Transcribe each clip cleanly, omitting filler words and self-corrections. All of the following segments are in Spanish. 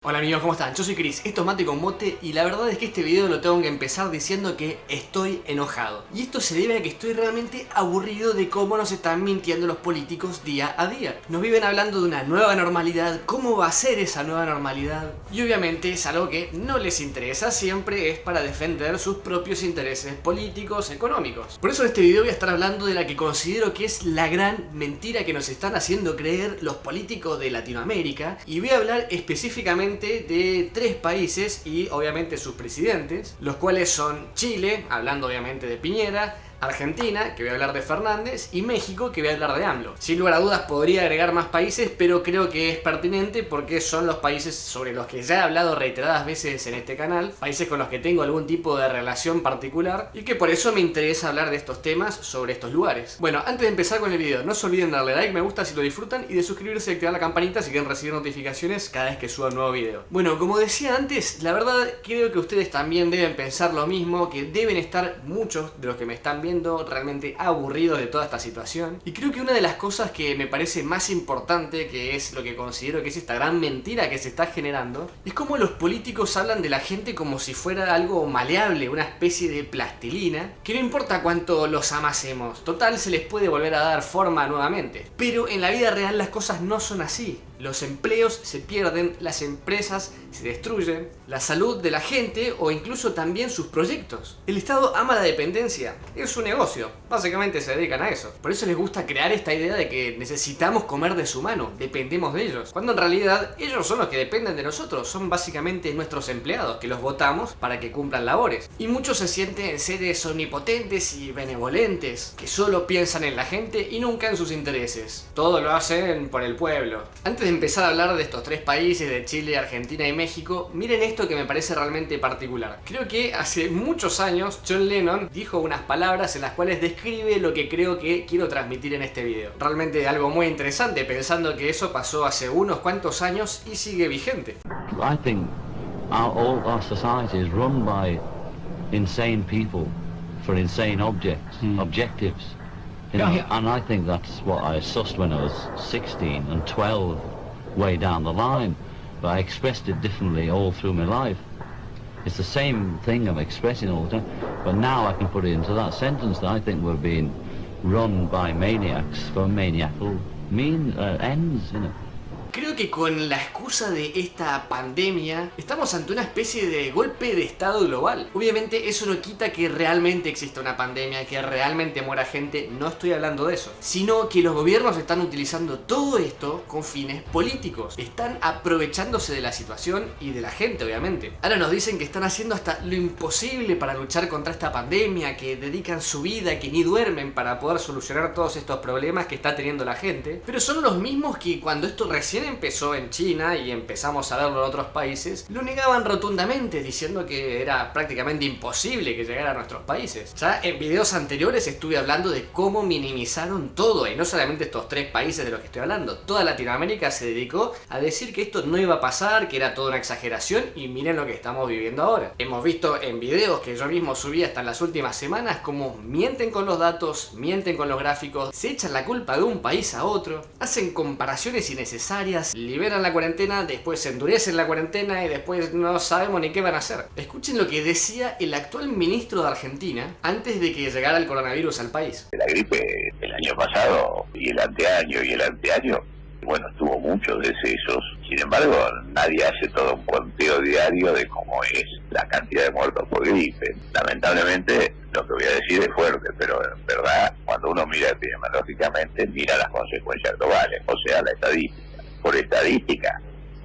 Hola amigos, ¿cómo están? Yo soy Chris, esto es Mate con Mote y la verdad es que este video lo tengo que empezar diciendo que estoy enojado. Y esto se debe a que estoy realmente aburrido de cómo nos están mintiendo los políticos día a día. Nos viven hablando de una nueva normalidad, cómo va a ser esa nueva normalidad. Y obviamente es algo que no les interesa, siempre es para defender sus propios intereses políticos, económicos. Por eso en este video voy a estar hablando de la que considero que es la gran mentira que nos están haciendo creer los políticos de Latinoamérica. Y voy a hablar específicamente de tres países y obviamente sus presidentes, los cuales son Chile, hablando obviamente de Piñera, Argentina, que voy a hablar de Fernández, y México, que voy a hablar de AMLO. Sin lugar a dudas podría agregar más países, pero creo que es pertinente porque son los países sobre los que ya he hablado reiteradas veces en este canal, países con los que tengo algún tipo de relación particular y que por eso me interesa hablar de estos temas sobre estos lugares. Bueno, antes de empezar con el video, no se olviden de darle like, me gusta si lo disfrutan y de suscribirse y activar la campanita si quieren recibir notificaciones cada vez que suba un nuevo video. Bueno, como decía antes, la verdad creo que ustedes también deben pensar lo mismo, que deben estar muchos de los que me están viendo realmente aburridos de toda esta situación. Y creo que una de las cosas que me parece más importante, que es lo que considero que es esta gran mentira que se está generando, es cómo los políticos hablan de la gente como si fuera algo maleable, una especie de plastilina, que no importa cuánto los amasemos, total se les puede volver a dar forma nuevamente. Pero en la vida real las cosas no son así. Los empleos se pierden, las empresas se destruyen, la salud de la gente o incluso también sus proyectos. El Estado ama la dependencia, es su negocio, básicamente se dedican a eso. Por eso les gusta crear esta idea de que necesitamos comer de su mano, dependemos de ellos. Cuando en realidad ellos son los que dependen de nosotros, son básicamente nuestros empleados que los votamos para que cumplan labores. Y muchos se sienten seres omnipotentes y benevolentes, que solo piensan en la gente y nunca en sus intereses. Todo lo hacen por el pueblo. Antes de empezar a hablar de estos tres países, de Chile, Argentina y México, miren esto que me parece realmente particular. Creo que hace muchos años John Lennon dijo unas palabras en las cuales describe lo que creo que quiero transmitir en este video. Realmente algo muy interesante, pensando que eso pasó hace unos cuantos años y sigue vigente. I think all our society is run by insane people for insane objectives. You know, and I think that's what I sussed when I was 16 and 12, way down the line. But I expressed it differently all through my life. It's the same thing I'm expressing all the time, but now I can put it into that sentence that I think we're being run by maniacs for maniacal ends, you know. Creo que con la excusa de esta pandemia estamos ante una especie de golpe de estado global. Obviamente eso no quita que realmente exista una pandemia, que realmente muera gente, no estoy hablando de eso. Sino que los gobiernos están utilizando todo esto con fines políticos. Están aprovechándose de la situación y de la gente, obviamente. Ahora nos dicen que están haciendo hasta lo imposible para luchar contra esta pandemia, que dedican su vida, que ni duermen para poder solucionar todos estos problemas que está teniendo la gente. Pero son los mismos que cuando esto recién empezó en China y empezamos a verlo en otros países, lo negaban rotundamente diciendo que era prácticamente imposible que llegara a nuestros países. Ya en videos anteriores estuve hablando de cómo minimizaron todo, y no solamente estos tres países de los que estoy hablando, toda Latinoamérica se dedicó a decir que esto no iba a pasar, que era toda una exageración, y miren lo que estamos viviendo ahora. Hemos visto en videos que yo mismo subí hasta en las últimas semanas cómo mienten con los datos, mienten con los gráficos, se echan la culpa de un país a otro, hacen comparaciones innecesarias, liberan la cuarentena, después se endurecen la cuarentena y después no sabemos ni qué van a hacer. Escuchen lo que decía el actual ministro de Argentina antes de que llegara el coronavirus al país. La gripe el año pasado y el anteaño, bueno, tuvo muchos decesos. Sin embargo, nadie hace todo un conteo diario de cómo es la cantidad de muertos por gripe. Lamentablemente, lo que voy a decir es fuerte, pero en verdad, cuando uno mira epidemiológicamente, mira las consecuencias globales, o sea, la estadística. Por estadística,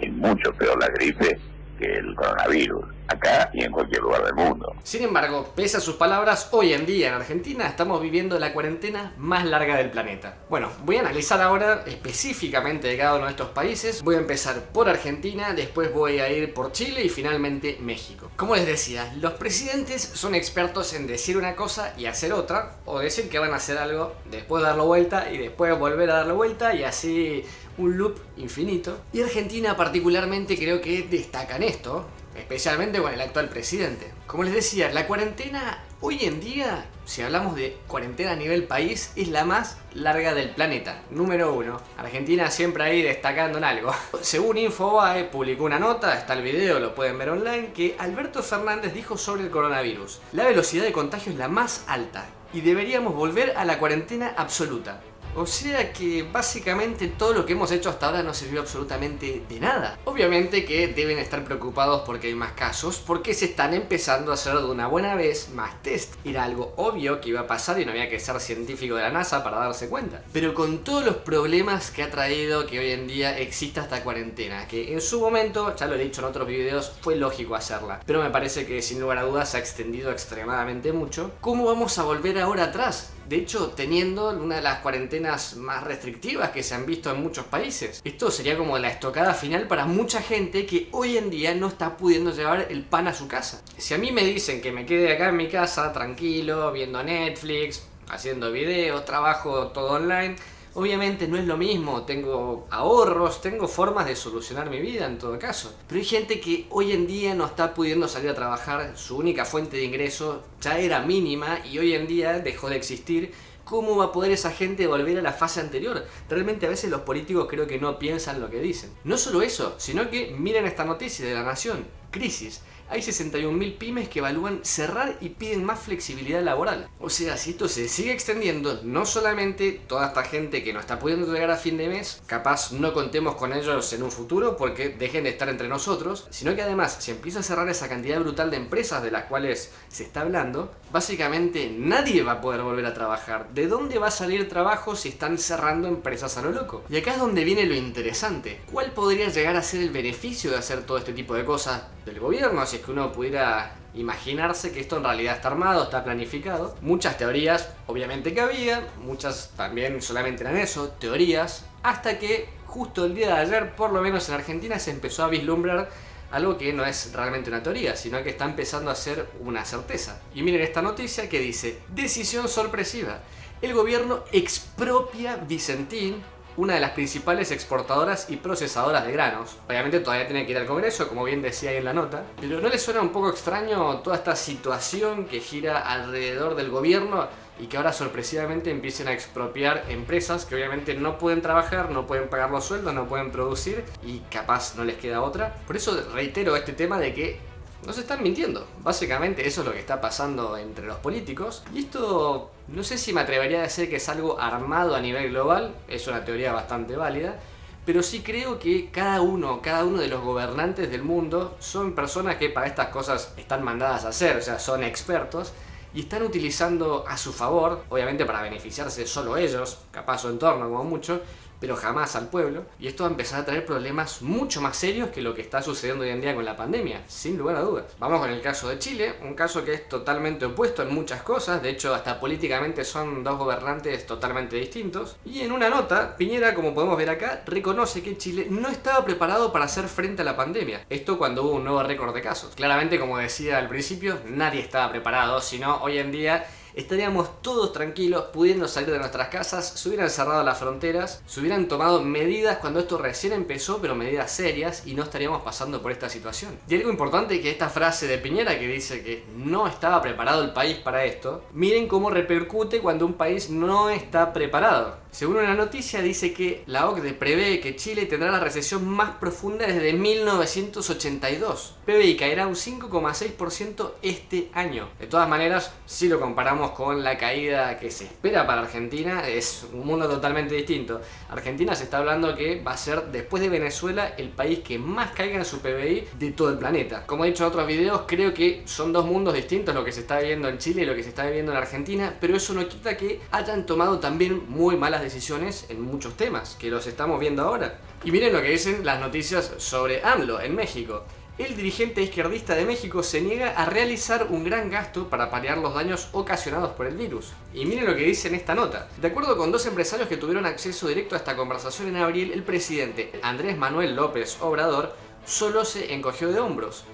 es mucho peor la gripe que el coronavirus, acá y en cualquier lugar del mundo. Sin embargo, pese a sus palabras, hoy en día en Argentina estamos viviendo la cuarentena más larga del planeta. Bueno, voy a analizar ahora específicamente de cada uno de estos países. Voy a empezar por Argentina, después voy a ir por Chile y finalmente México. Como les decía, los presidentes son expertos en decir una cosa y hacer otra, o decir que van a hacer algo, después darlo vuelta y después volver a darlo vuelta y así un loop infinito. Y Argentina particularmente creo que destaca en esto, especialmente con el actual presidente. Como les decía, la cuarentena Hoy en día, si hablamos de cuarentena a nivel país, es la más larga del planeta. Número 1. Argentina siempre ahí destacando en algo. Según Infobae, publicó una nota, está el video, lo pueden ver online, que Alberto Fernández dijo sobre el coronavirus. La velocidad de contagio es la más alta y deberíamos volver a la cuarentena absoluta. O sea que básicamente todo lo que hemos hecho hasta ahora no sirvió absolutamente de nada. Obviamente que deben estar preocupados porque hay más casos, porque se están empezando a hacer de una buena vez más test. Era algo obvio que iba a pasar y no había que ser científico de la NASA para darse cuenta. Pero con todos los problemas que ha traído que hoy en día exista esta cuarentena, que en su momento, ya lo he dicho en otros videos, fue lógico hacerla, pero me parece que sin lugar a dudas se ha extendido extremadamente mucho. ¿Cómo vamos a volver ahora atrás? De hecho, teniendo una de las cuarentenas más restrictivas que se han visto en muchos países. Esto sería como la estocada final para mucha gente que hoy en día no está pudiendo llevar el pan a su casa. Si a mí me dicen que me quede acá en mi casa tranquilo, viendo Netflix, haciendo videos, trabajo todo online, obviamente no es lo mismo, tengo ahorros, tengo formas de solucionar mi vida en todo caso. Pero hay gente que hoy en día no está pudiendo salir a trabajar, su única fuente de ingreso ya era mínima y hoy en día dejó de existir. ¿Cómo va a poder esa gente volver a la fase anterior? Realmente a veces los políticos creo que no piensan lo que dicen. No solo eso, sino que miren esta noticia de La Nación. Crisis. Hay 61.000 pymes que evalúan cerrar y piden más flexibilidad laboral. O sea, si esto se sigue extendiendo, no solamente toda esta gente que no está pudiendo llegar a fin de mes, capaz no contemos con ellos en un futuro porque dejen de estar entre nosotros, sino que además, si empieza a cerrar esa cantidad brutal de empresas de las cuales se está hablando, básicamente nadie va a poder volver a trabajar. ¿De dónde va a salir trabajo si están cerrando empresas a lo loco? Y acá es donde viene lo interesante. ¿Cuál podría llegar a ser el beneficio de hacer todo este tipo de cosas del gobierno? Si es que uno pudiera imaginarse que esto en realidad está armado, está planificado. Muchas teorías obviamente que había, muchas también solamente eran eso, teorías, hasta que justo el día de ayer, por lo menos en Argentina, se empezó a vislumbrar algo que no es realmente una teoría, sino que está empezando a ser una certeza. Y miren esta noticia que dice: decisión sorpresiva. El gobierno expropia Vicentín, una de las principales exportadoras y procesadoras de granos. Obviamente todavía tiene que ir al Congreso, como bien decía ahí en la nota, pero ¿no les suena un poco extraño toda esta situación que gira alrededor del gobierno y que ahora sorpresivamente empiecen a expropiar empresas que obviamente no pueden trabajar, no pueden pagar los sueldos, no pueden producir y capaz no les queda otra? Por eso reitero este tema de que nos están mintiendo. Básicamente eso es lo que está pasando entre los políticos. Y esto no sé si me atrevería a decir que es algo armado a nivel global. Es una teoría bastante válida. Pero sí creo que cada uno de los gobernantes del mundo son personas que para estas cosas están mandadas a hacer. O sea, son expertos. Y están utilizando a su favor, obviamente para beneficiarse solo ellos, capaz su entorno como mucho, pero jamás al pueblo. Y esto va a empezar a traer problemas mucho más serios que lo que está sucediendo hoy en día con la pandemia, sin lugar a dudas. Vamos con el caso de Chile, un caso que es totalmente opuesto en muchas cosas. De hecho, hasta políticamente son dos gobernantes totalmente distintos. Y en una nota, Piñera, como podemos ver acá, reconoce que Chile no estaba preparado para hacer frente a la pandemia. Esto cuando hubo un nuevo récord de casos. Claramente, como decía al principio, nadie estaba preparado, sino hoy en día estaríamos todos tranquilos, pudiendo salir de nuestras casas, se hubieran cerrado las fronteras, se hubieran tomado medidas cuando esto recién empezó, pero medidas serias, y no estaríamos pasando por esta situación. Y algo importante que esta frase de Piñera que dice que no estaba preparado el país para esto, miren cómo repercute cuando un país no está preparado. Según una noticia dice que la OCDE prevé que Chile tendrá la recesión más profunda desde 1982. PBI caerá un 5,6% este año. De todas maneras, si lo comparamos con la caída que se espera para Argentina, es un mundo totalmente distinto. Argentina se está hablando que va a ser, después de Venezuela, el país que más caiga en su PBI de todo el planeta. Como he dicho en otros videos, creo que son dos mundos distintos lo que se está viviendo en Chile y lo que se está viviendo en Argentina, pero eso no quita que hayan tomado también muy malas decisiones en muchos temas, que los estamos viendo ahora. Y miren lo que dicen las noticias sobre AMLO en México. El dirigente izquierdista de México se niega a realizar un gran gasto para paliar los daños ocasionados por el virus. Y miren lo que dice en esta nota. De acuerdo con dos empresarios que tuvieron acceso directo a esta conversación en abril, el presidente Andrés Manuel López Obrador solo se encogió de hombros.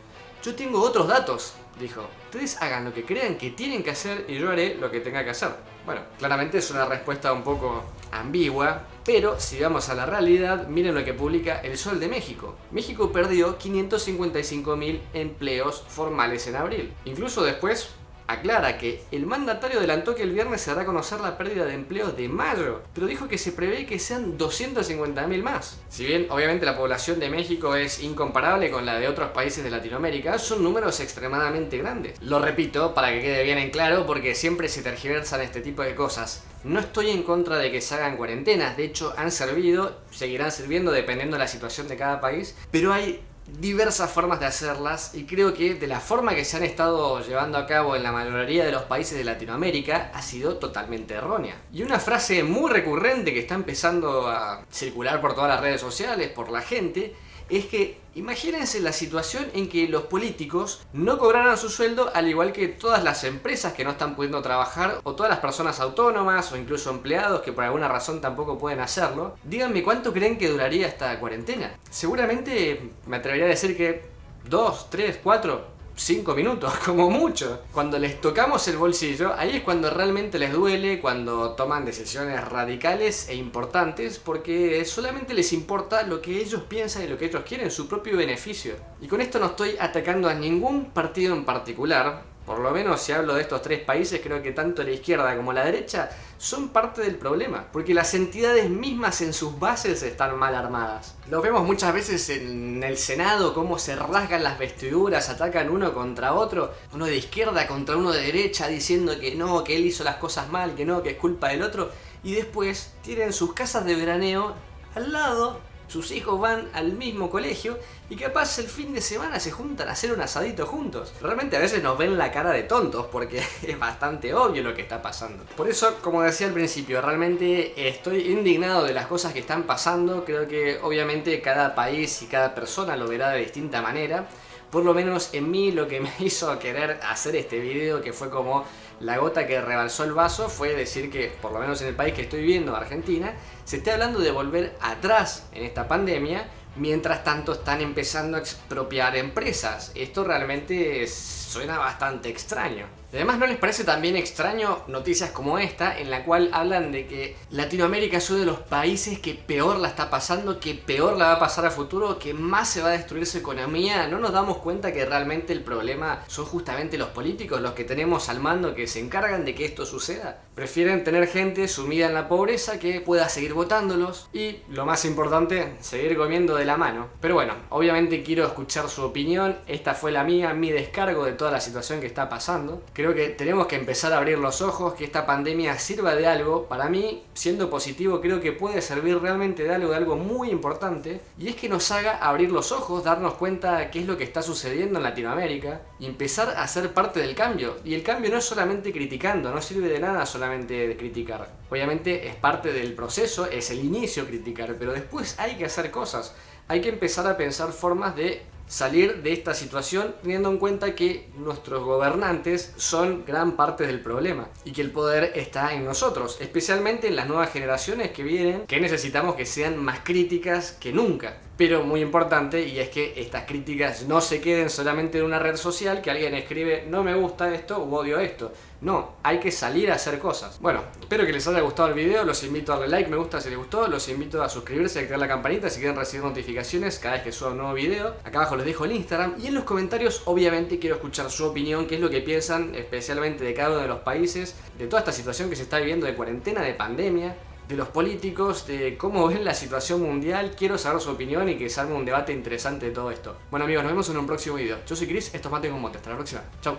Yo tengo otros datos, dijo. Ustedes hagan lo que crean que tienen que hacer y yo haré lo que tenga que hacer. Bueno, claramente es una respuesta un poco ambigua, pero si vamos a la realidad, miren lo que publica El Sol de México. México perdió 555.000 empleos formales en abril. Incluso después aclara que el mandatario adelantó que el viernes se dará a conocer la pérdida de empleos de mayo, pero dijo que se prevé que sean 250.000 más. Si bien obviamente la población de México es incomparable con la de otros países de Latinoamérica, son números extremadamente grandes. Lo repito para que quede bien en claro porque siempre se tergiversan este tipo de cosas. No estoy en contra de que se hagan cuarentenas, de hecho han servido, seguirán sirviendo dependiendo de la situación de cada país, pero hay diversas formas de hacerlas y creo que de la forma que se han estado llevando a cabo en la mayoría de los países de Latinoamérica ha sido totalmente errónea. Y una frase muy recurrente que está empezando a circular por todas las redes sociales, por la gente, es que imagínense la situación en que los políticos no cobraran su sueldo al igual que todas las empresas que no están pudiendo trabajar o todas las personas autónomas o incluso empleados que por alguna razón tampoco pueden hacerlo. Díganme cuánto creen que duraría esta cuarentena. Seguramente me atrevería a decir que 2, 3, 4... 5 minutos, como mucho. Cuando les tocamos el bolsillo, ahí es cuando realmente les duele, cuando toman decisiones radicales e importantes, porque solamente les importa lo que ellos piensan y lo que ellos quieren, su propio beneficio. Y con esto no estoy atacando a ningún partido en particular. Por lo menos si hablo de estos tres países, creo que tanto la izquierda como la derecha son parte del problema, porque las entidades mismas en sus bases están mal armadas. Lo vemos muchas veces en el Senado, cómo se rasgan las vestiduras, atacan uno contra otro, uno de izquierda contra uno de derecha, diciendo que no, que él hizo las cosas mal, que no, que es culpa del otro, y después tienen sus casas de veraneo al lado. Sus hijos van al mismo colegio y capaz el fin de semana se juntan a hacer un asadito juntos. Realmente a veces nos ven la cara de tontos porque es bastante obvio lo que está pasando. Por eso, como decía al principio, realmente estoy indignado de las cosas que están pasando. Creo que obviamente cada país y cada persona lo verá de distinta manera. Por lo menos en mí lo que me hizo querer hacer este video, que fue como la gota que rebalsó el vaso, fue decir que, por lo menos en el país que estoy viviendo, Argentina, se está hablando de volver atrás en esta pandemia, mientras tanto están empezando a expropiar empresas. Esto realmente suena bastante extraño. Además, ¿no les parece también extraño noticias como esta, en la cual hablan de que Latinoamérica es uno de los países que peor la está pasando, que peor la va a pasar a futuro, que más se va a destruir su economía? ¿No nos damos cuenta que realmente el problema son justamente los políticos, los que tenemos al mando, que se encargan de que esto suceda? Prefieren tener gente sumida en la pobreza que pueda seguir votándolos y, lo más importante, seguir comiendo de la mano. Pero bueno, obviamente quiero escuchar su opinión. Esta fue la mía, mi descargo de toda la situación que está pasando. Creo que tenemos que empezar a abrir los ojos, que esta pandemia sirva de algo. Para mí, siendo positivo, creo que puede servir realmente de algo muy importante, y es que nos haga abrir los ojos, darnos cuenta de qué es lo que está sucediendo en Latinoamérica y empezar a ser parte del cambio. Y el cambio no es solamente criticando, no sirve de nada solamente de criticar. Obviamente es parte del proceso, es el inicio criticar, pero después hay que hacer cosas. Hay que empezar a pensar formas de salir de esta situación, teniendo en cuenta que nuestros gobernantes son gran parte del problema y que el poder está en nosotros, especialmente en las nuevas generaciones que vienen, que necesitamos que sean más críticas que nunca. Pero muy importante, y es que estas críticas no se queden solamente en una red social, que alguien escribe no me gusta esto u odio esto. No, hay que salir a hacer cosas. Bueno, espero que les haya gustado el video, los invito a darle like, me gusta si les gustó, los invito a suscribirse y activar la campanita si quieren recibir notificaciones cada vez que suba un nuevo video. Acá abajo les dejo el Instagram y en los comentarios obviamente quiero escuchar su opinión, qué es lo que piensan especialmente de cada uno de los países, de toda esta situación que se está viviendo de cuarentena, de pandemia, de los políticos, de cómo ven la situación mundial. Quiero saber su opinión y que se arme un debate interesante de todo esto. Bueno amigos, nos vemos en un próximo video. Yo soy Chris, esto es Mate con Mote. Hasta la próxima. Chau.